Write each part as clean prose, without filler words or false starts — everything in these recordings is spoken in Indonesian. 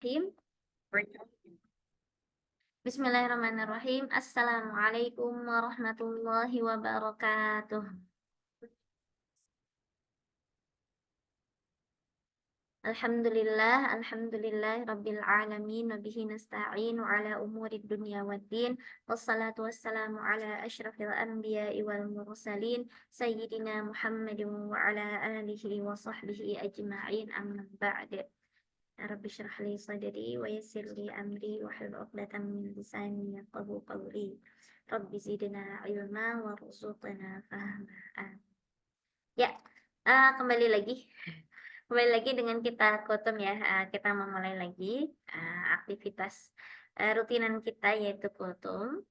Bismillahirrahmanirrahim. Bismillahirrahmanirrahim. Assalamualaikum warahmatullahi wabarakatuh. Alhamdulillah Rabbil alamin. Wabihi nasta'inu ala umurid dunya waddin. Wassalatu wassalamu ala ashrafil anbiya'i wal mursalin. Sayyidina Muhammadin wa ala alihi wa sahbihi ajma'in, amma ba'd. Rabbi shrah li sadri wa yassir li amri wahlul 'uqdatam min lisani yafqahu qawli. Rabbi zidna ilma warzuqna fahma. Ya, kembali lagi. Kembali lagi dengan kita Kutum ya. Kita memulai lagi aktivitas rutinan kita yaitu Kutum.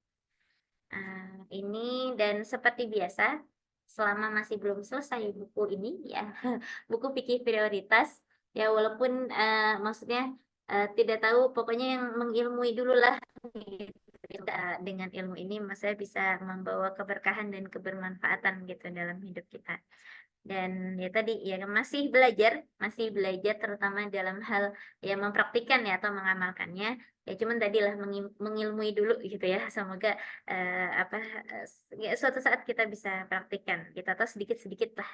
Ini dan seperti biasa selama masih belum selesai buku ini ya, buku fikih prioritas ya, walaupun maksudnya tidak tahu, pokoknya yang mengilmui dulu lah gitu. Dengan ilmu ini saya bisa membawa keberkahan dan kebermanfaatan gitu dalam hidup kita. Dan ya tadi ya masih belajar terutama dalam hal ya mempraktikkan ya atau mengamalkannya. Ya cuman tadilah mengilmui dulu gitu ya. Semoga ya, suatu saat kita bisa praktikkan kita atau sedikit-sedikit lah.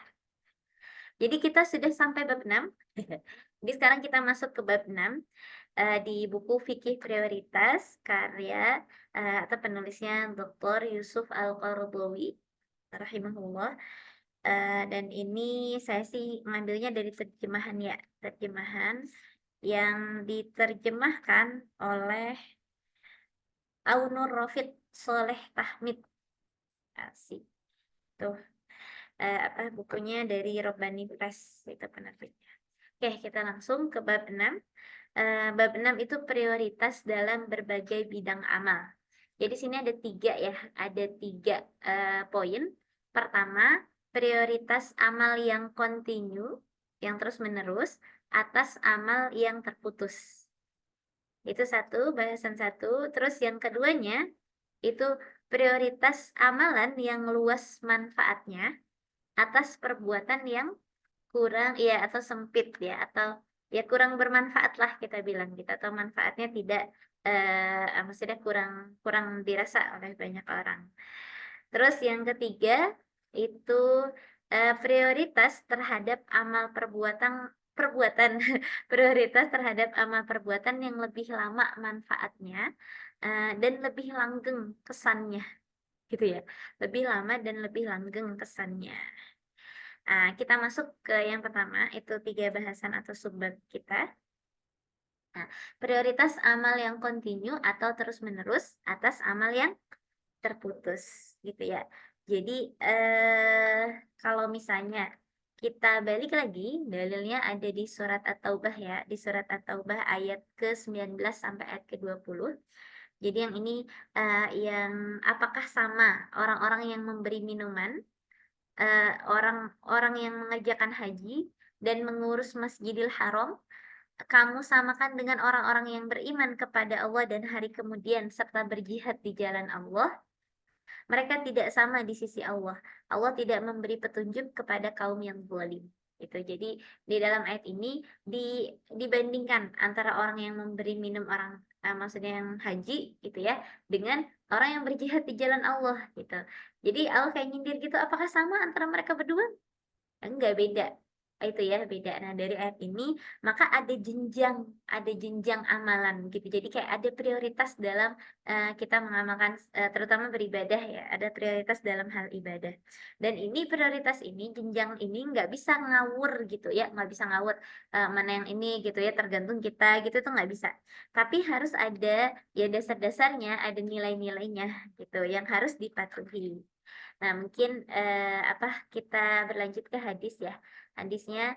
Jadi kita sudah sampai bab 6. Jadi sekarang kita masuk ke bab 6 di buku Fikih Prioritas karya atau penulisnya Dr. Yusuf Al-Qaradawi rahimahullah. Dan ini saya sih ngambilnya dari terjemahan ya, terjemahan yang diterjemahkan oleh Aunur Rofid Soleh Tahmid. Asik. Tuh, bukunya dari Robbani Press, itu penerbitnya. Oke, kita langsung ke bab 6. Bab 6 itu prioritas dalam berbagai bidang amal. Jadi sini ada 3 ya, ada 3 poin. Pertama, prioritas amal yang kontinu, yang terus-menerus, atas amal yang terputus. Itu bahasan satu. Terus yang keduanya, itu prioritas amalan yang luas manfaatnya, atas perbuatan yang kurang ya atau sempit ya, atau ya kurang bermanfaat lah kita bilang gitu, atau manfaatnya tidak maksudnya kurang dirasa oleh banyak orang. Terus yang ketiga itu prioritas terhadap amal perbuatan prioritas terhadap amal perbuatan yang lebih lama manfaatnya dan lebih langgeng kesannya gitu ya, lebih lama dan lebih langgeng kesannya. Kita masuk ke yang pertama, itu 3 bahasan atau subbab kita. Prioritas amal yang kontinu atau terus-menerus atas amal yang terputus, gitu ya. Jadi, kalau misalnya kita balik lagi, dalilnya ada di surat At-Taubah ya, di surat At-Taubah ayat ke-19 sampai ayat ke-20. Jadi yang ini, yang apakah sama orang-orang yang memberi minuman, orang-orang yang mengerjakan haji dan mengurus Masjidil Haram, kamu samakan dengan orang-orang yang beriman kepada Allah dan hari kemudian serta berjihad di jalan Allah. Mereka tidak sama di sisi Allah. Allah tidak memberi petunjuk kepada kaum yang zalim. Itu. Jadi di dalam ayat ini dibandingkan antara orang yang memberi minum maksudnya yang haji gitu ya, dengan orang yang berjihad di jalan Allah gitu. Jadi Allah kayak nyindir gitu, apakah sama antara mereka berdua? Enggak, beda. Itu ya, beda. Nah, dari ayat ini maka ada jenjang amalan gitu. Jadi kayak ada prioritas dalam kita mengamalkan terutama beribadah ya, ada prioritas dalam hal ibadah. Dan ini prioritas ini, jenjang ini nggak bisa ngawur gitu ya, nggak bisa ngawur mana yang ini gitu ya, tergantung kita gitu tuh nggak bisa. Tapi harus ada ya dasar-dasarnya, ada nilai-nilainya gitu yang harus dipatuhi. Nah, mungkin kita berlanjut ke hadis ya. Hadisnya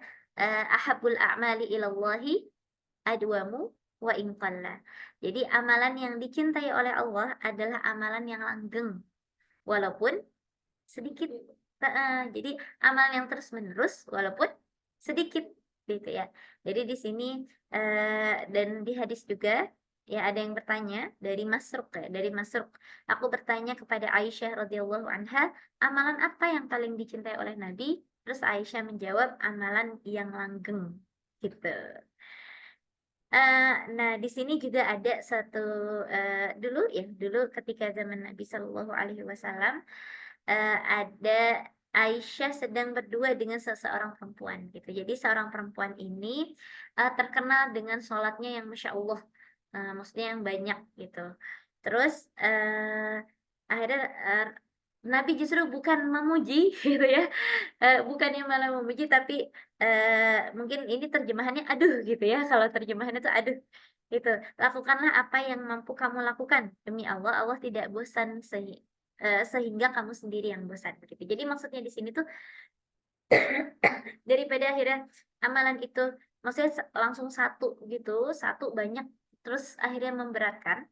ahabul a'mali ilallahi adwamu wa in qalla. Jadi amalan yang dicintai oleh Allah adalah amalan yang langgeng walaupun sedikit. Jadi amal yang terus-menerus walaupun sedikit gitu ya. Jadi di sini dan di hadis juga ya ada yang bertanya dari Masruq ya, dari Masruq. Aku bertanya kepada Aisyah radhiyallahu anha, amalan apa yang paling dicintai oleh Nabi? Terus Aisyah menjawab, amalan yang langgeng gitu. Nah, di sini juga ada satu dulu ketika zaman Nabi Shallallahu Alaihi Wasallam ada Aisyah sedang berdua dengan seseorang perempuan gitu. Jadi seorang perempuan ini terkenal dengan sholatnya yang masya Allah, maksudnya yang banyak gitu. Terus akhirnya Nabi justru bukan memuji gitu ya, bukannya malah memuji tapi mungkin ini terjemahannya aduh gitu ya. Kalau terjemahannya itu aduh gitu. Lakukanlah apa yang mampu kamu lakukan demi Allah. Allah tidak bosan sehingga kamu sendiri yang bosan gitu. Jadi maksudnya di sini tuh daripada akhirnya amalan itu maksudnya langsung satu gitu, satu banyak terus akhirnya memberatkan.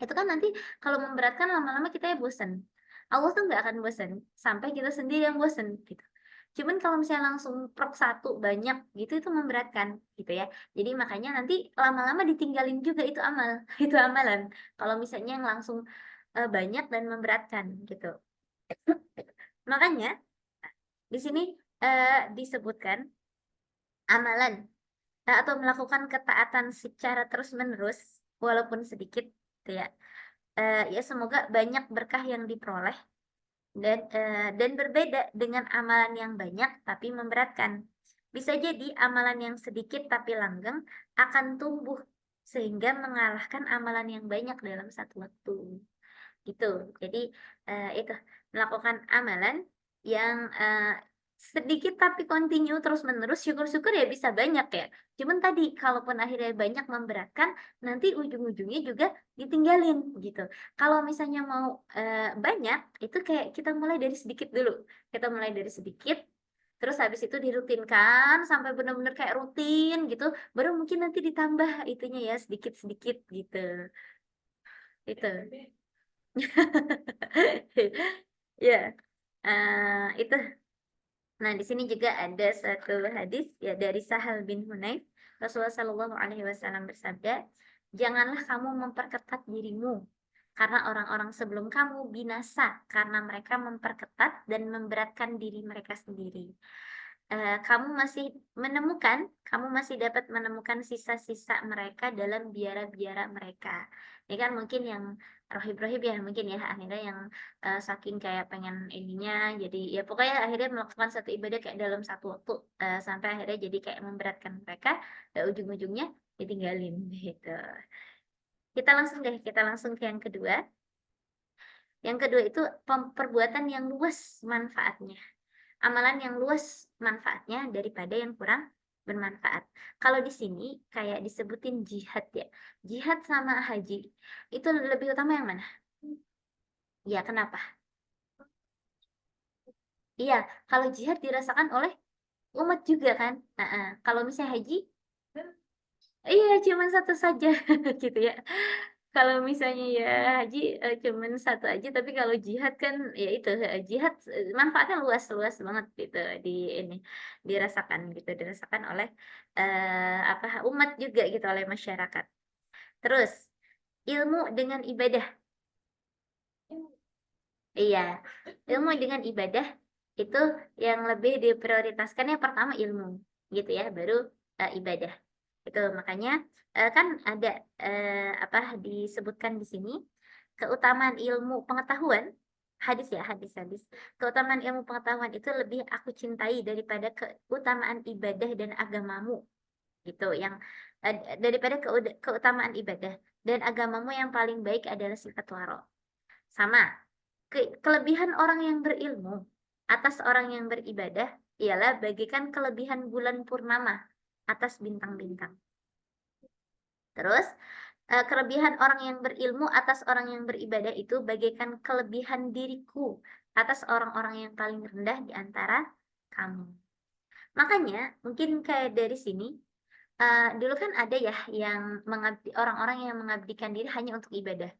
Itu kan nanti kalau memberatkan lama-lama kita ya bosan. Allah tuh nggak akan bosan sampai kita sendiri yang bosan gitu. Cuman kalau misalnya langsung prok satu banyak gitu itu memberatkan gitu ya. Jadi makanya nanti lama-lama ditinggalin juga itu amal, itu amalan. Kalau misalnya yang langsung banyak dan memberatkan gitu. Makanya di sini disebutkan amalan atau melakukan ketaatan secara terus-menerus walaupun sedikit gitu ya. Ya semoga banyak berkah yang diperoleh dan berbeda dengan amalan yang banyak tapi memberatkan. Bisa jadi amalan yang sedikit tapi langgeng akan tumbuh sehingga mengalahkan amalan yang banyak dalam satu waktu. Gitu. Jadi itu melakukan amalan yang sedikit tapi continue terus menerus, syukur-syukur ya bisa banyak ya. Cuman tadi kalaupun akhirnya banyak memberatkan, nanti ujung-ujungnya juga ditinggalin gitu. Kalau misalnya mau banyak, itu kayak kita mulai dari sedikit dulu. Kita mulai dari sedikit, terus habis itu dirutinkan sampai benar-benar kayak rutin gitu, baru mungkin nanti ditambah itunya ya sedikit-sedikit gitu. Itu. Ya, itu. Nah, di sini juga ada satu hadis ya dari Sahal bin Hunayf. Rasulullah Shallallahu Alaihi Wasallam bersabda, janganlah kamu memperketat dirimu, karena orang-orang sebelum kamu binasa karena mereka memperketat dan memberatkan diri mereka sendiri. Kamu masih dapat menemukan sisa-sisa mereka dalam biara-biara mereka. Ini kan mungkin yang rohib-rohib ya mungkin ya akhirnya yang saking kayak pengen ininya jadi ya pokoknya akhirnya melakukan satu ibadah kayak dalam satu waktu sampai akhirnya jadi kayak memberatkan mereka dan ujung-ujungnya ditinggalin gitu. Kita langsung ke yang kedua. Yang kedua itu perbuatan yang luas manfaatnya. Amalan yang luas manfaatnya daripada yang kurang bermanfaat. Kalau di sini kayak disebutin jihad ya. Jihad sama haji. Itu lebih utama yang mana? Ya, kenapa? Iya, kalau jihad dirasakan oleh umat juga kan. Kalau misalnya haji, iya cuman satu saja gitu ya. Kalau misalnya ya haji cuman satu aja, tapi kalau jihad kan ya itu jihad manfaatnya luas-luas banget gitu di ini dirasakan oleh apa umat juga gitu oleh masyarakat. Terus ilmu dengan ibadah. Iya, ilmu dengan ibadah itu yang lebih diprioritaskan yang pertama ilmu gitu ya, baru ibadah. Itu makanya kan ada apa disebutkan di sini keutamaan ilmu pengetahuan hadis ya hadis. Keutamaan ilmu pengetahuan itu lebih aku cintai daripada keutamaan ibadah dan agamamu gitu yang daripada keutamaan ibadah dan agamamu yang paling baik adalah sifat waro. Sama kelebihan orang yang berilmu atas orang yang beribadah ialah bagikan kelebihan bulan purnama atas bintang-bintang. Terus, kelebihan orang yang berilmu atas orang yang beribadah itu bagaikan kelebihan diriku atas orang-orang yang paling rendah di antara kamu. Makanya, mungkin kayak dari sini, dulu kan ada ya yang orang-orang yang mengabdikan diri hanya untuk ibadah.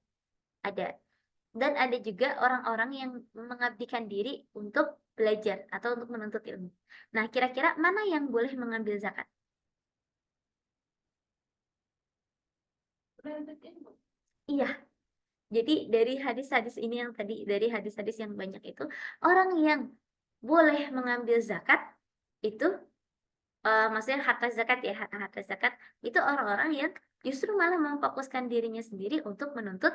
Ada. Dan ada juga orang-orang yang mengabdikan diri untuk belajar atau untuk menuntut ilmu. Nah, kira-kira mana yang boleh mengambil zakat? Iya, jadi dari hadis-hadis ini yang tadi, dari hadis-hadis yang banyak itu, orang yang boleh mengambil zakat itu maksudnya harta zakat ya, harta zakat itu orang-orang yang justru malah memfokuskan dirinya sendiri untuk menuntut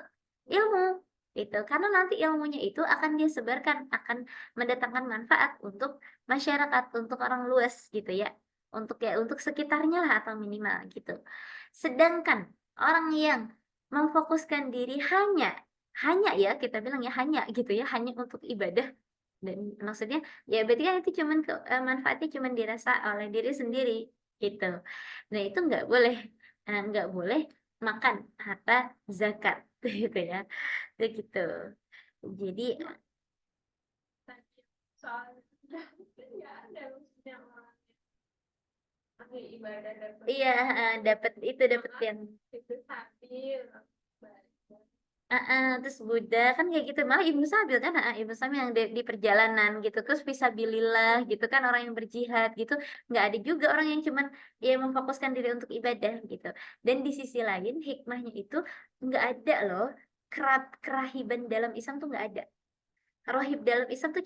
ilmu gitu. Karena nanti ilmunya itu akan dia sebarkan, akan mendatangkan manfaat untuk masyarakat, untuk orang luas gitu ya. Untuk sekitarnya lah atau minimal gitu. Sedangkan orang yang memfokuskan diri hanya ya kita bilang ya hanya gitu ya, hanya untuk ibadah dan maksudnya ya berarti kan itu cuman manfaatnya cuman dirasa oleh diri sendiri gitu. Nah itu nggak boleh makan harta zakat gitu ya. Itu gitu. Jadi Soal ya ada maksudnya orang pakai ibadah dapat iya dapat yang itu sambil terus Buddha kan kayak gitu malah Ibnu Sabil kan Ibnu Sabil yang di perjalanan gitu terus fisabilillah gitu kan orang yang berjihad gitu nggak ada juga orang yang cuman ya memfokuskan diri untuk ibadah gitu dan di sisi lain hikmahnya itu nggak ada loh kerahiban dalam Islam tuh nggak ada rohib dalam Islam tuh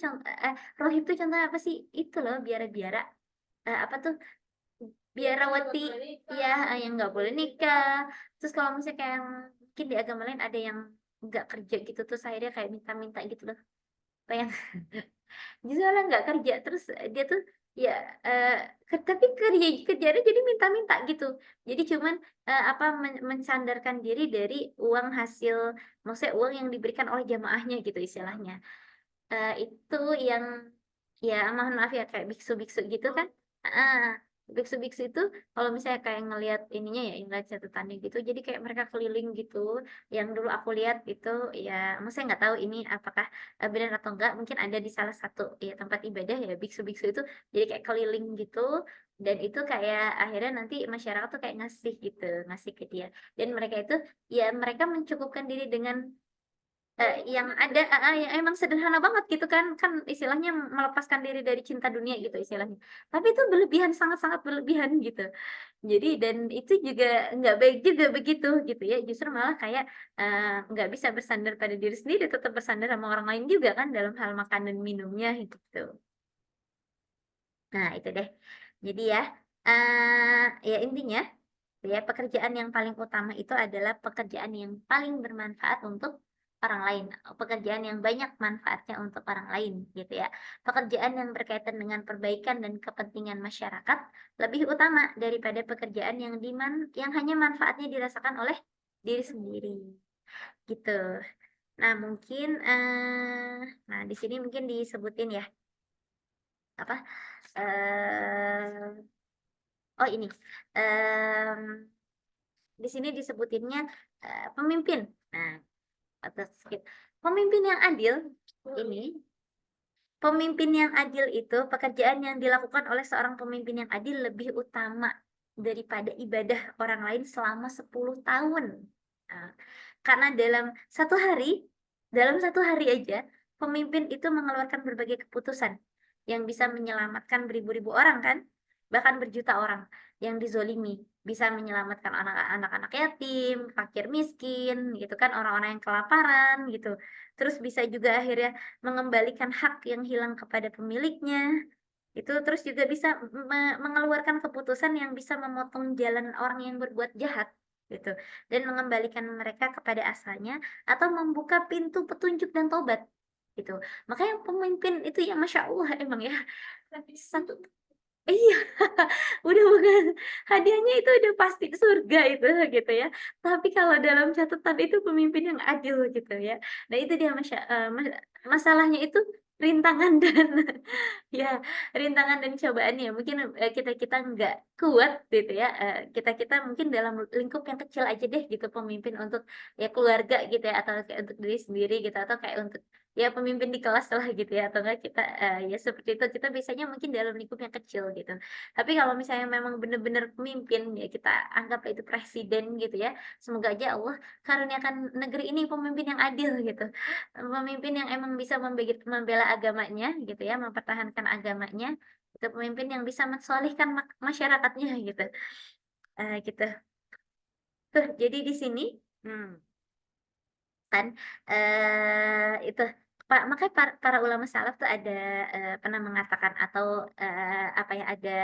rohib tuh contoh apa sih itu loh biara-biara apa tuh biarawati ya yang nggak boleh nikah terus kalau misalnya kayak yang mungkin di agama lain ada yang nggak kerja gitu terus akhirnya kayak minta-minta gitu loh apa yang justru malah nggak kerja terus dia tuh ya eh, tapi kerjanya jadi minta-minta gitu jadi cuman apa mensandarkan diri dari uang hasil maksudnya uang yang diberikan oleh jamaahnya gitu istilahnya. Itu yang ya mohon maaf ya kayak biksu-biksu gitu kan. Ah, biksu-biksu itu kalau misalnya kayak ngelihat ininya ya ngeliat catatannya gitu jadi kayak mereka keliling gitu yang dulu aku lihat itu ya maksudnya nggak tahu ini apakah benar atau enggak mungkin ada di salah satu ya tempat ibadah ya biksu-biksu itu jadi kayak keliling gitu dan itu kayak akhirnya nanti masyarakat tuh kayak ngasih gitu ngasih ke dia dan mereka itu ya mereka mencukupkan diri dengan yang ada yang emang sederhana banget gitu kan kan istilahnya melepaskan diri dari cinta dunia gitu istilahnya tapi itu berlebihan sangat-sangat berlebihan gitu jadi dan itu juga nggak baik juga begitu gitu ya justru malah kayak nggak bisa bersandar pada diri sendiri tetap bersandar sama orang lain juga kan dalam hal makan dan minumnya gitu nah itu deh jadi ya ya intinya ya pekerjaan yang paling utama itu adalah pekerjaan yang paling bermanfaat untuk orang lain pekerjaan yang banyak manfaatnya untuk orang lain gitu ya pekerjaan yang berkaitan dengan perbaikan dan kepentingan masyarakat lebih utama daripada pekerjaan yang hanya manfaatnya dirasakan oleh diri sendiri gitu nah mungkin nah di sini mungkin disebutin ya apa eh oh ini em, di sini disebutinnya pemimpin. Nah, atas sedikit. Pemimpin yang adil ini, pemimpin yang adil itu pekerjaan yang dilakukan oleh seorang pemimpin yang adil lebih utama daripada ibadah orang lain selama 10 tahun. Nah, karena dalam satu hari aja, pemimpin itu mengeluarkan berbagai keputusan yang bisa menyelamatkan beribu-ribu orang kan, bahkan berjuta orang yang dizolimi, bisa menyelamatkan anak-anak yatim, fakir miskin, gitu kan, orang-orang yang kelaparan gitu. Terus bisa juga akhirnya mengembalikan hak yang hilang kepada pemiliknya. Itu terus juga bisa mengeluarkan keputusan yang bisa memotong jalan orang yang berbuat jahat gitu dan mengembalikan mereka kepada asalnya atau membuka pintu petunjuk dan tobat gitu. Makanya pemimpin itu ya Masya Allah emang ya satu iya udah bukan hadiahnya itu udah pasti surga itu gitu ya tapi kalau dalam catatan itu pemimpin yang adil gitu ya nah itu dia masalahnya itu rintangan dan ya rintangan dan cobaannya mungkin kita kita nggak kuat gitu ya kita kita mungkin dalam lingkup yang kecil aja deh gitu pemimpin untuk ya keluarga gitu ya atau kayak untuk diri sendiri gitu atau kayak untuk ya pemimpin di kelas lah gitu ya atau enggak kita ya seperti itu kita biasanya mungkin dalam lingkup yang kecil gitu tapi kalau misalnya memang benar-benar pemimpin ya kita anggap itu presiden gitu ya semoga aja Allah karuniakan negeri ini pemimpin yang adil gitu pemimpin yang emang bisa membela agamanya gitu ya mempertahankan agamanya itu pemimpin yang bisa mensolihkan masyarakatnya gitu gitu tuh jadi di sini hmm, kan itu makanya para ulama salaf tuh ada pernah mengatakan atau apa ya ada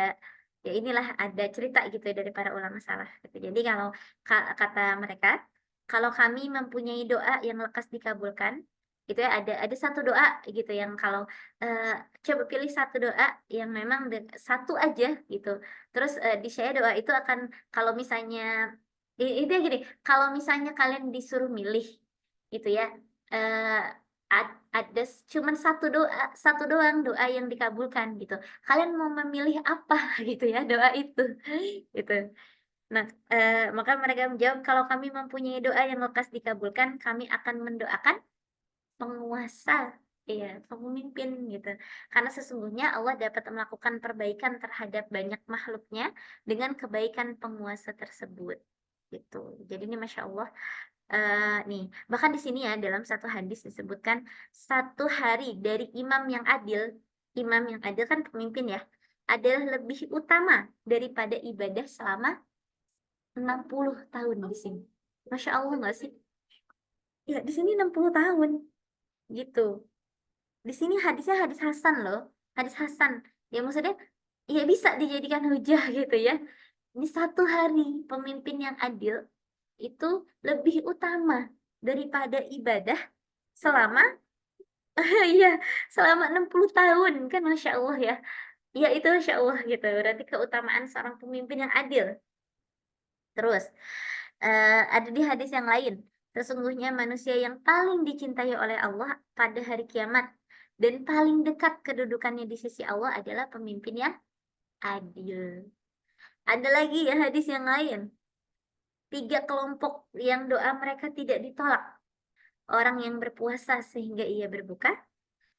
Ya inilah ada cerita gitu ya dari para ulama salaf gitu. Jadi kalau kata mereka, kalau kami mempunyai doa yang lekas dikabulkan, gitu ya ada satu doa gitu yang kalau eh, coba pilih satu doa yang memang satu aja gitu. Terus di-share doa itu akan kalau misalnya itu ya gini, kalau misalnya kalian disuruh milih gitu ya. eh, ada cuman satu doang doa yang dikabulkan gitu. Kalian mau memilih apa gitu ya doa itu gitu. Nah, maka mereka menjawab kalau kami mempunyai doa yang lekas dikabulkan, kami akan mendoakan penguasa, iya, pemimpin gitu. Karena sesungguhnya Allah dapat melakukan perbaikan terhadap banyak makhluknya dengan kebaikan penguasa tersebut gitu. Jadi ini masya Allah. Nih, bahkan di sini ya dalam satu hadis disebutkan satu hari dari imam yang adil kan pemimpin ya, adalah lebih utama daripada ibadah selama 60 tahun di sini. Masya Allah nggak sih? Ya, di sini 60 tahun gitu. Di sini hadisnya hadis Hasan loh, hadis Hasan. Ya maksudnya ya bisa dijadikan hujah gitu ya. Ini satu hari pemimpin yang adil itu lebih utama daripada ibadah selama iya selama 60 tahun kan Masya Allah ya. Ya itu Masya Allah gitu. Berarti keutamaan seorang pemimpin yang adil. Terus ada di hadis yang lain. Sesungguhnya manusia yang paling dicintai oleh Allah pada hari kiamat dan paling dekat kedudukannya di sisi Allah adalah pemimpin yang adil. Ada lagi ya hadis yang lain. Tiga kelompok yang doa mereka tidak ditolak. Orang yang berpuasa sehingga ia berbuka,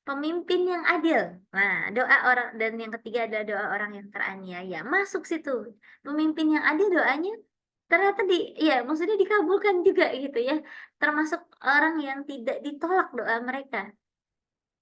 pemimpin yang adil. Nah, doa orang dan yang ketiga adalah doa orang yang teraniaya. Masuk situ. Pemimpin yang adil doanya ternyata ya maksudnya dikabulkan juga gitu ya. Termasuk orang yang tidak ditolak doa mereka.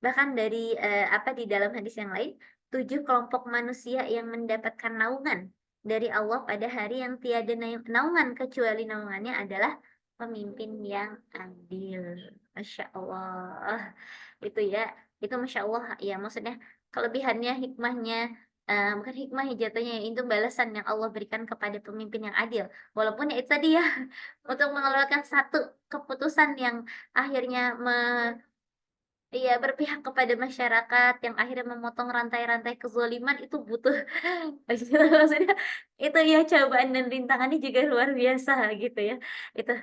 Bahkan dari apa di dalam hadis yang lain, 7 kelompok manusia yang mendapatkan naungan dari Allah pada hari yang tiada naungan kecuali naungannya adalah pemimpin yang adil. Masya Allah. Itu ya, itu Masya Allah ya maksudnya kelebihannya, hikmahnya, bukan hikmah ya jatuhnya, ya, itu balasan yang Allah berikan kepada pemimpin yang adil. Walaupun ya itu tadi ya, untuk mengeluarkan satu keputusan yang akhirnya iya, berpihak kepada masyarakat yang akhirnya memotong rantai-rantai kezaliman itu butuh maksudnya itu ya cobaan dan rintangannya juga luar biasa gitu ya. Itu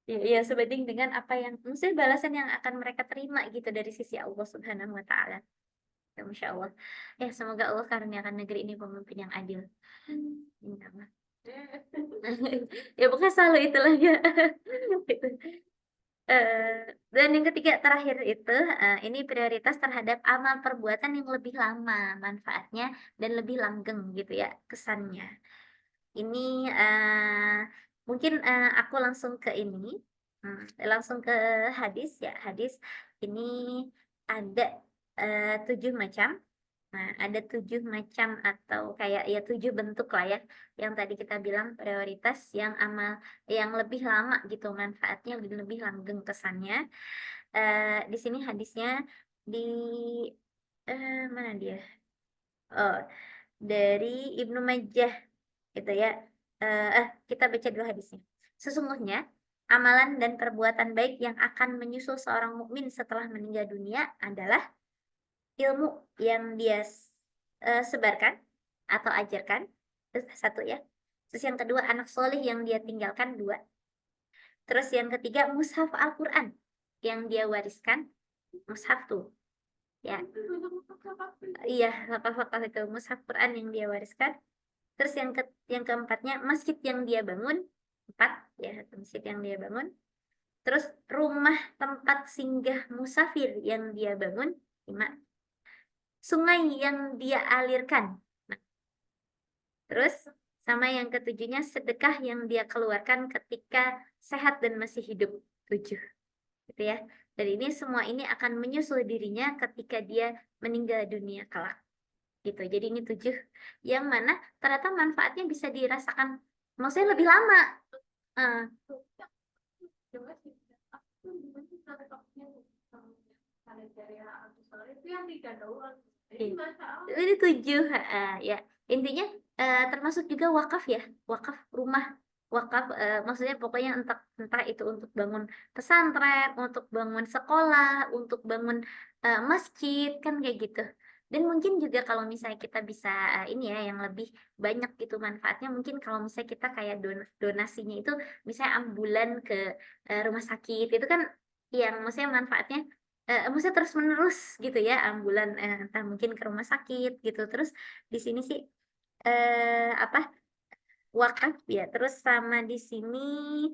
ya, ya sebanding dengan apa yang maksudnya balasan yang akan mereka terima gitu dari sisi Allah Subhanahu wa taala. Ya, Masya Allah. Ya, semoga Allah karuniakan negeri ini pemimpin yang adil. Amin, Allah. Ya bukan selalu itulah ya. Gitu. Dan yang ketiga terakhir itu ini prioritas terhadap amal perbuatan yang lebih lama manfaatnya dan lebih langgeng gitu ya kesannya. Ini mungkin aku langsung ke ini, langsung ke hadis ya hadis ini ada 7 macam. Nah, ada 7 macam atau kayak ya 7 bentuk lah ya, yang tadi kita bilang prioritas yang amal yang lebih lama gitu manfaatnya lebih langgeng kesannya. Di sini hadisnya di mana dia? Oh, dari Ibnu Majah gitu ya. Kita baca dulu hadisnya. Sesungguhnya amalan dan perbuatan baik yang akan menyusul seorang mukmin setelah meninggal dunia adalah ilmu yang dia sebarkan atau ajarkan, terus satu ya. Terus yang kedua anak soleh yang dia tinggalkan, dua. Terus yang ketiga mushaf Al-Quran yang dia wariskan, mushaf tuh ya. Iya, wakaf itu mushaf Quran yang dia wariskan. Terus yang keempatnya masjid yang dia bangun, 4 ya, masjid yang dia bangun. Terus rumah tempat singgah musafir yang dia bangun, 5. Sungai yang dia alirkan. Nah, terus sama yang ketujuhnya sedekah yang dia keluarkan ketika sehat dan masih hidup, 7. Gitu ya. Dan ini semua ini akan menyusul dirinya ketika dia meninggal dunia kelak. Gitu. Jadi ini 7 yang mana ternyata manfaatnya bisa dirasakan maksudnya lebih lama. Eh, Coba sih, aku gimana cara topnya ada dari Agus Soalnya itu yang tiga doang. Jadi iya. masalah. Ini 7 ya. Intinya termasuk juga wakaf ya, wakaf rumah, wakaf maksudnya pokoknya entah itu untuk bangun pesantren, untuk bangun sekolah, untuk bangun masjid kan kayak gitu. Dan mungkin juga kalau misalnya kita bisa ini ya yang lebih banyak gitu manfaatnya, mungkin kalau misalnya kita kayak donasinya itu misalnya ambulan ke rumah sakit itu kan yang maksudnya manfaatnya maksudnya terus menerus gitu ya ambulan entah mungkin ke rumah sakit gitu. Terus di sini sih apa wakaf ya. Terus sama di sini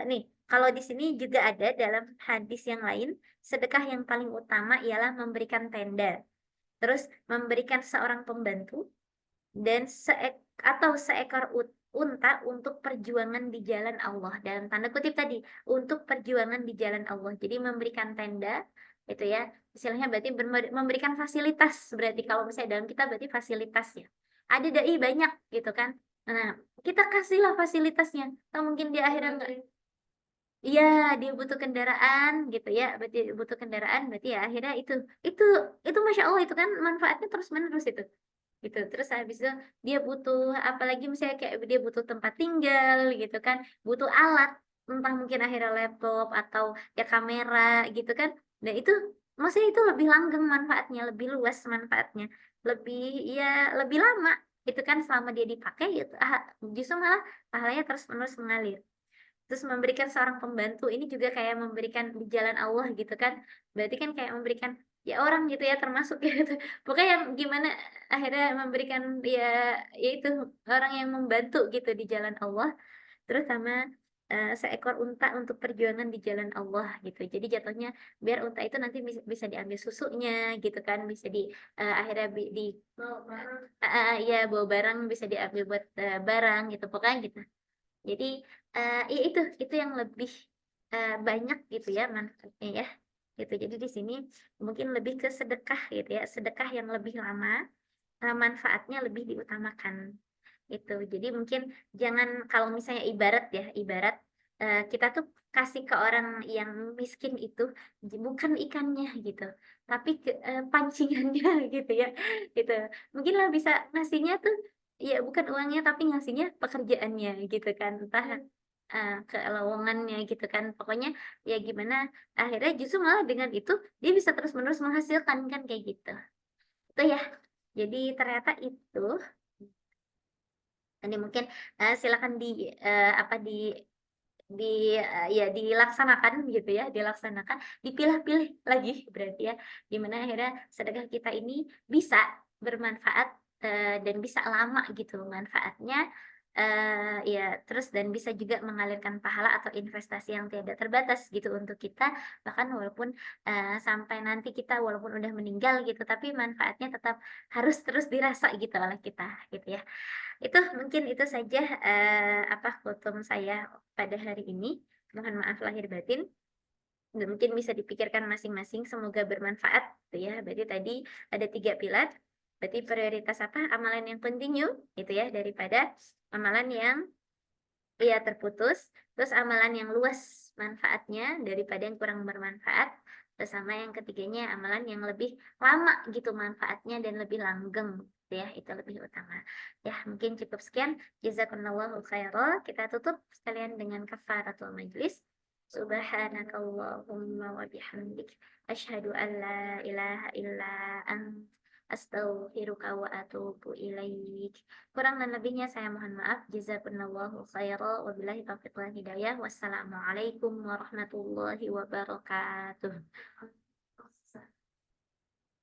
nih kalau di sini juga ada dalam hadis yang lain, sedekah yang paling utama ialah memberikan tenda, terus memberikan seorang pembantu dan seekor unta untuk perjuangan di jalan Allah, dalam tanda kutip tadi untuk perjuangan di jalan Allah. Jadi memberikan tenda itu ya istilahnya berarti memberikan fasilitas, berarti kalau misalnya dalam kita berarti fasilitas ya. Ada dai banyak gitu kan, nah kita kasihlah fasilitasnya. Atau mungkin di akhirat enggak, iya dia butuh kendaraan gitu ya, berarti butuh kendaraan, berarti ya akhirnya itu itu masya Allah itu kan manfaatnya terus menerus itu gitu. Terus habis itu dia butuh apalagi misalnya kayak dia butuh tempat tinggal gitu kan, butuh alat, entah mungkin akhirnya laptop atau ya kamera gitu kan. Nah itu maksudnya itu lebih langgeng manfaatnya, lebih luas manfaatnya, lebih ya lebih lama itu kan selama dia dipakai gitu, justru malah pahalanya terus menerus mengalir. Terus memberikan seorang pembantu ini juga kayak memberikan di jalan Allah gitu kan, berarti kan kayak memberikan ya orang gitu ya termasuk gitu. Pokoknya yang gimana akhirnya memberikan ya yaitu orang yang membantu gitu di jalan Allah. Terus sama seekor unta untuk perjuangan di jalan Allah gitu. Jadi jatuhnya biar unta itu nanti bisa diambil susunya gitu kan, bisa di akhirnya di ya bawa barang, bisa diambil buat barang gitu pokoknya gitu. Jadi ya itu yang lebih banyak gitu ya manfaatnya ya. Gitu. Jadi di sini mungkin lebih ke sedekah gitu ya, sedekah yang lebih lama, manfaatnya lebih diutamakan. Itu. Jadi mungkin jangan kalau misalnya ibarat ya, ibarat kita tuh kasih ke orang yang miskin itu bukan ikannya gitu, tapi pancingannya gitu ya. Gitu. Mungkin lah bisa ngasihnya tuh ya bukan uangnya tapi ngasihnya pekerjaannya gitu kan. Entah ke lowongannya gitu kan. Pokoknya ya gimana akhirnya justru malah dengan itu dia bisa terus-menerus menghasilkan kan kayak gitu. Itu ya. Jadi ternyata itu ini mungkin silakan apa di ya dilaksanakan gitu ya, dilaksanakan, dipilah-pilih lagi berarti ya, gimana akhirnya sedekah kita ini bisa bermanfaat dan bisa lama gitu manfaatnya ya terus dan bisa juga mengalirkan pahala atau investasi yang tidak terbatas gitu untuk kita, bahkan walaupun sampai nanti kita walaupun udah meninggal gitu tapi manfaatnya tetap harus terus dirasa gitu oleh kita gitu ya. Itu mungkin itu saja apa kultum saya pada hari ini. Mohon maaf lahir batin. Dan mungkin bisa dipikirkan masing-masing. Semoga bermanfaat. Gitu ya. Berarti tadi ada 3 pilar. Berarti prioritas apa? Amalan yang continue, gitu ya, daripada amalan yang ya terputus. Terus amalan yang luas manfaatnya daripada yang kurang bermanfaat. Terus sama yang ketiganya amalan yang lebih lama gitu manfaatnya dan lebih langgeng gitu ya, itu lebih utama. Ya, mungkin cukup sekian. Jazakumullahu khairan. Kita tutup sekalian dengan kafaratul majlis. Subhanakallahumma wa bihamdik asyhadu an la ilaha illa ant astaghfiruka wa atubu ilaik. Kurang dan lebihnya saya mohon maaf. Jazakumullahu khairan. Wabillahi taufiq wal hidayah. Wassalamualaikum warahmatullahi wabarakatuh.